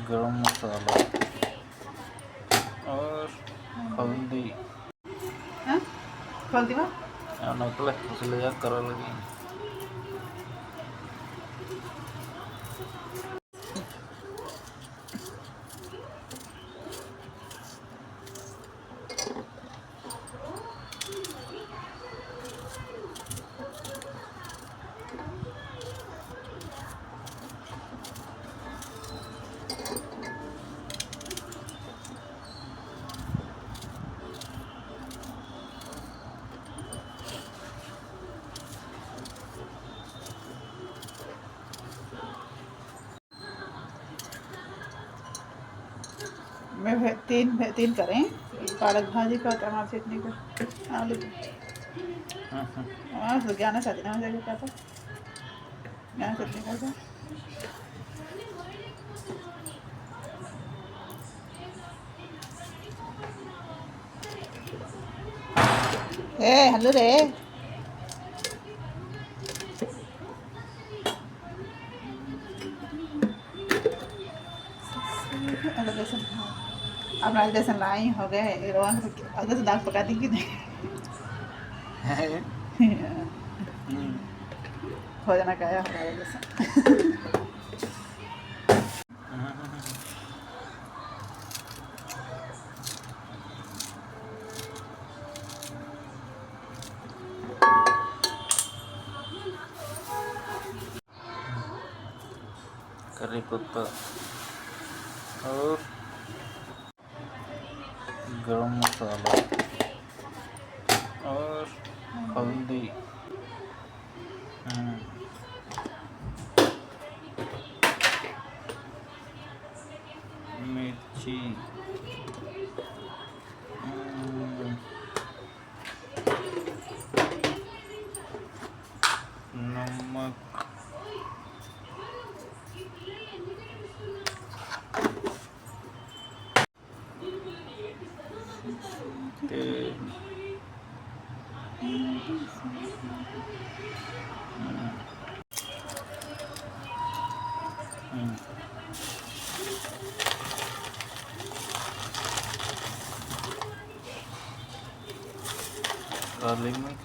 गरम मसाला और हल्दी हाँ खोल दी नकल इसलिए यार करा लगी मैं तीन करें पालक भाजी का टमाटर चटनी का आलू तो ज्ञान साथी ना हो क्या था ज्ञान चटनी का था हेलो रे अब राजस्थान लाई हो गए रोहन अगर से दाल पका दी कि नहीं हो जाना क्या हमारे जैसा करी पत्ता और गरम मसाला और हल्दी मिर्ची नमक तेल काली मिर्च